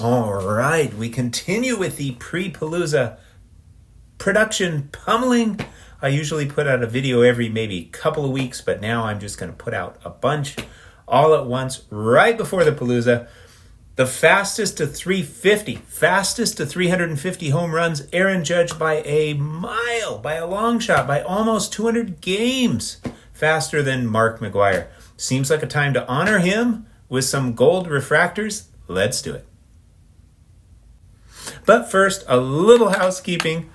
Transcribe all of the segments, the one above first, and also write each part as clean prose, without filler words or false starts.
All right, we continue with the pre-Palooza production pummeling. I usually put out a video every maybe couple of weeks, but now I'm just going to put out a bunch all at once right before the Palooza. The fastest to 350, fastest to 350 home runs, Aaron Judge by a mile, by a long shot, by almost 200 games faster than Mark McGwire. Seems like a time to honor him with some gold refractors. Let's do it. But first, a little housekeeping.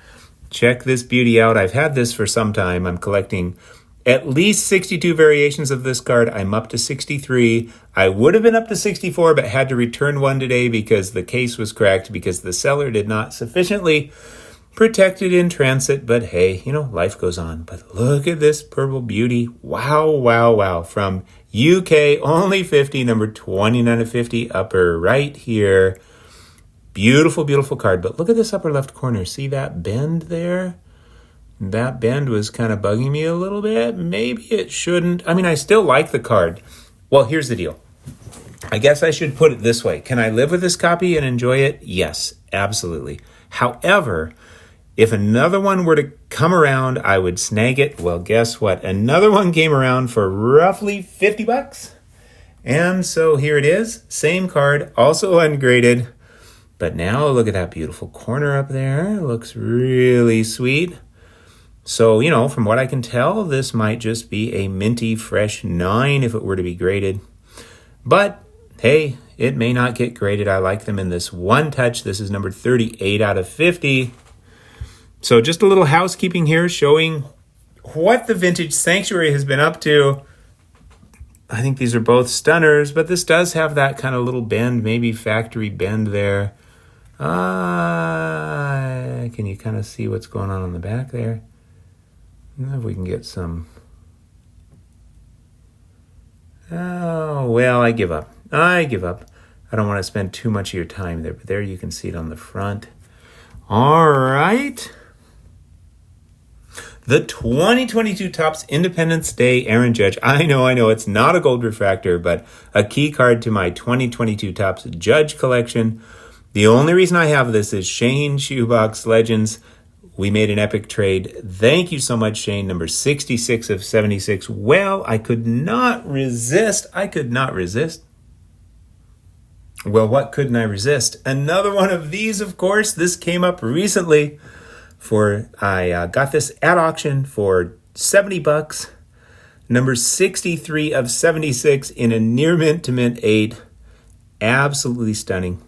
Check this beauty out. I've had this for some time. I'm collecting at least 62 variations of this card. I'm up to 63. I would have been up to 64, but had to return one today because the case was cracked because the seller did not sufficiently protect it in transit. But hey, life goes on. But look at this purple beauty. Wow, wow, wow. From UK, only 50, number 29 of 50, upper right here. Beautiful, beautiful card. But look at this upper left corner. See that bend there? That bend was kind of bugging me a little bit. Maybe it shouldn't. I mean, I still like the card. Well, here's the deal. I guess I should put it this way. Can I live with this copy and enjoy it? Yes, absolutely. However, if another one were to come around, I would snag it. Well, guess what? Another one came around for roughly $50. And so here it is. Same card, also ungraded. But now look at that beautiful corner up there. Looks really sweet. So, from what I can tell, this might just be a minty fresh 9 if it were to be graded. But, hey, it may not get graded. I like them in this one touch. This is number 38 out of 50. So just a little housekeeping here showing what the Vintage Sanctuary has been up to. I think these are both stunners, but this does have that kind of little bend, maybe factory bend there. Can you kind of see what's going on the back there? If we can get some. Oh, well, I give up. I don't want to spend too much of your time there, but there you can see it on the front. All right. The 2022 Topps Independence Day Aaron Judge. I know, it's not a gold refractor, but a key card to my 2022 Topps Judge collection. The only reason I have this is Shane Shoebox Legends. We made an epic trade. Thank you so much, Shane. Number 66 of 76. Well, I could not resist. Well, what couldn't I resist? Another one of these, of course. This came up recently. I got this at auction for $70. Number 63 of 76 in a near mint to mint 8. Absolutely stunning.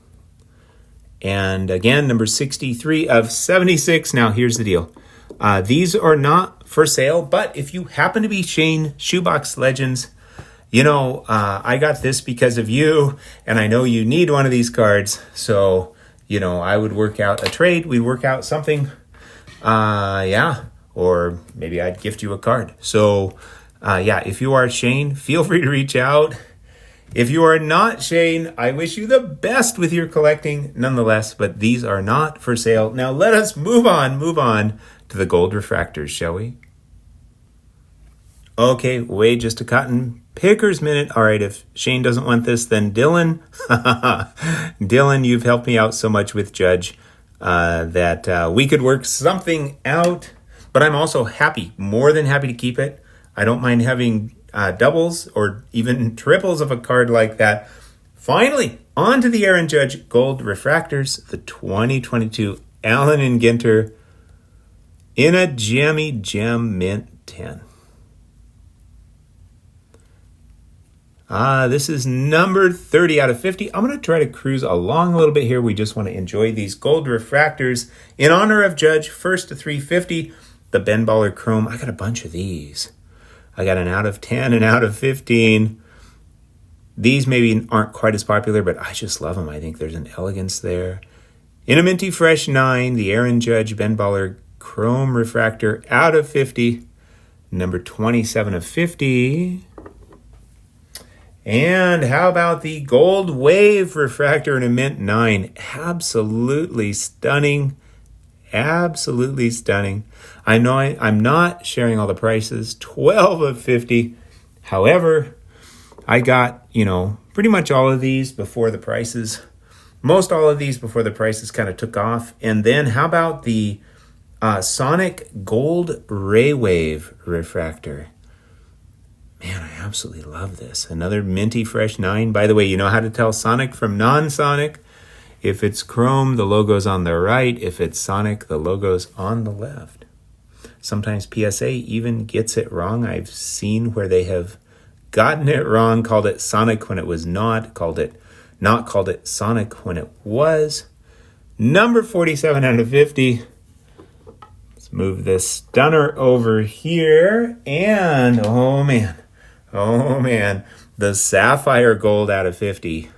And again, number 63 of 76. Now, here's the deal. These are not for sale, but if you happen to be Shane Shoebox Legends, I got this because of you, and I know you need one of these cards. So, I would work out a trade. We'd work out something. Or maybe I'd gift you a card. So, if you are Shane, feel free to reach out. If you are not Shane, I wish you the best with your collecting nonetheless, but these are not for sale. Now let us move on to the gold refractors, shall we? Okay, wait just a cotton picker's minute. All right, if Shane doesn't want this, then Dylan. Dylan, you've helped me out so much with Judge that we could work something out, but I'm also happy, more than happy to keep it. I don't mind having doubles or even triples of a card like that. Finally, on to the Aaron Judge Gold Refractors, the 2022 Allen and Ginter in a jammy gem mint 10. This is number 30 out of 50. I'm going to try to cruise along a little bit here. We just want to enjoy these gold refractors in honor of Judge, first to 350. The Ben Baller Chrome. I got a bunch of these. I got an out of 10 and out of 15. These maybe aren't quite as popular, but I just love them. I think there's an elegance there. In a minty fresh 9, the Aaron Judge Ben Baller Chrome Refractor out of 50. Number 27 of 50. And how about the Gold Wave Refractor in a mint 9? Absolutely stunning. Absolutely stunning. I know I'm not sharing all the prices. 12 of 50. However, I got, pretty much all of these before the prices most all of these before the prices kind of took off. And then how about the Sonic Gold Ray Wave refractor? Man, I absolutely love this. Another minty fresh 9. By the way, you know how to tell Sonic from non-Sonic? If it's chrome, the logo's on the right. If it's Sonic, the logo's on the left. Sometimes PSA even gets it wrong. I've seen where they have gotten it wrong, called it Sonic when it was not called it Sonic when it was. Number 47 out of 50. Let's move this stunner over here. And, oh man, the Sapphire Gold out of 50.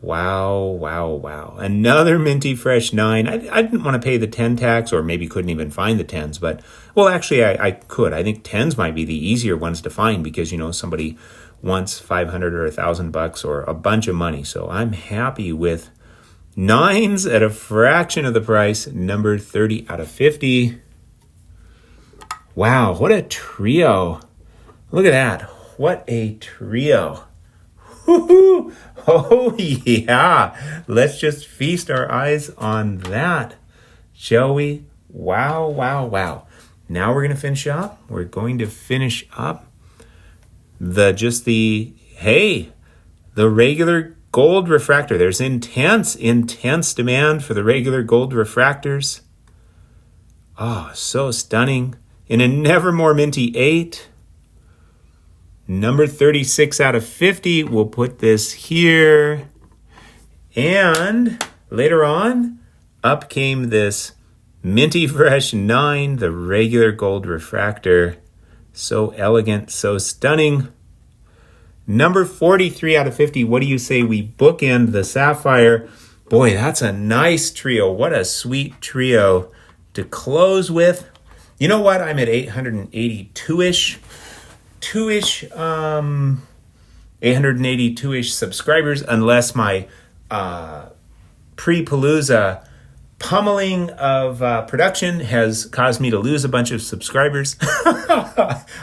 Wow. Another minty fresh 9. I didn't want to pay the 10 tax, or maybe couldn't even find the 10s, but, well, actually, I could. I think 10s might be the easier ones to find because, you know, somebody wants $500 or $1,000 or a bunch of money. So I'm happy with 9s at a fraction of the price. Number 30 out of 50. Wow, what a trio. Look at that. What a trio. Woo-hoo. Oh, yeah. Let's just feast our eyes on that, shall we? Wow. Now we're going to finish up. We're going to finish up the regular gold refractor. There's intense demand for the regular gold refractors. Oh, so stunning. In a Nevermore Minty 8. Number 36 out of 50. We'll put this here. And later on, up came this Minty Fresh 9, the regular gold refractor. So elegant, so stunning. Number 43 out of 50. What do you say we bookend the Sapphire? Boy, that's a nice trio. What a sweet trio to close with. You know what? I'm at 882-ish. 882-ish subscribers, unless my pre-Palooza pummeling of production has caused me to lose a bunch of subscribers.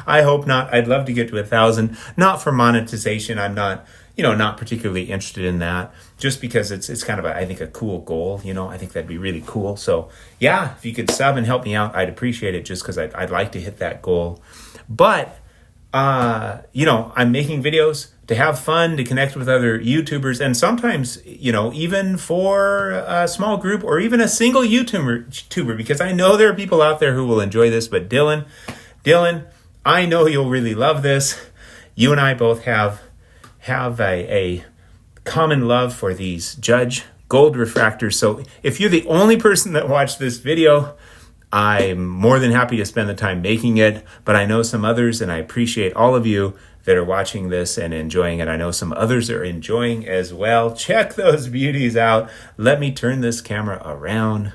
I hope not. I'd love to get to 1,000. Not for monetization. I'm not particularly interested in that. Just because it's kind of I think a cool goal. I think that'd be really cool. So yeah, if you could sub and help me out, I'd appreciate it. Just because I'd like to hit that goal. But I'm making videos to have fun, to connect with other YouTubers, and sometimes, even for a small group or even a single YouTuber, because I know there are people out there who will enjoy this. But Dylan, I know you'll really love this. You and I both have a common love for these Judge gold refractors. So if you're the only person that watched this video, I'm more than happy to spend the time making it, but I know some others, and I appreciate all of you that are watching this and enjoying it. I know some others are enjoying as well. Check those beauties out. Let me turn this camera around.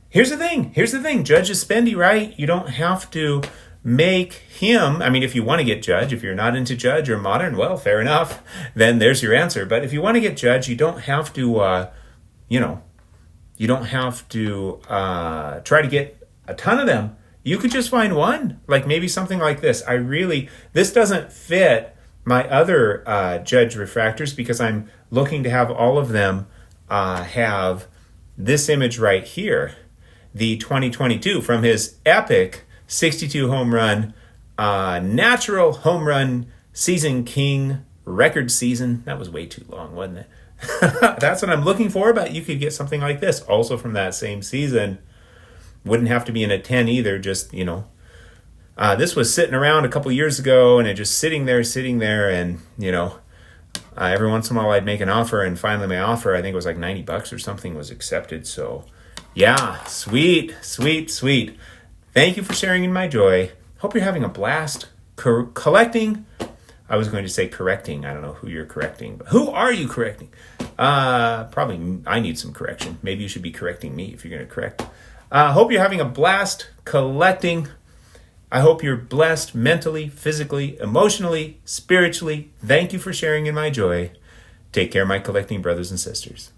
Here's the thing. Judge is spendy, right? You don't have to make him. I mean, if you want to get Judge, if you're not into Judge or Modern, well, fair enough. Then there's your answer. But if you want to get Judge, you don't have to, you don't have to try to get a ton of them. You could just find one, like maybe something like this. This doesn't fit my other Judge refractors because I'm looking to have all of them have this image right here, the 2022 from his epic 62 home run, natural home run season king record season. That was way too long, wasn't it? That's what I'm looking for, but you could get something like this also from that same season. Wouldn't have to be in a 10 either, just, this was sitting around a couple years ago, and it just sitting there, and, every once in a while I'd make an offer, and finally my offer, I think it was like $90 or something, was accepted. So yeah, sweet. Thank you for sharing in my joy. Hope you're having a blast collecting. I was going to say correcting. I don't know who you're correcting, but who are you correcting? Probably I need some correction. Maybe you should be correcting me if you're going to correct. Hope you're having a blast collecting. I hope you're blessed mentally, physically, emotionally, spiritually. Thank you for sharing in my joy. Take care, my collecting brothers and sisters.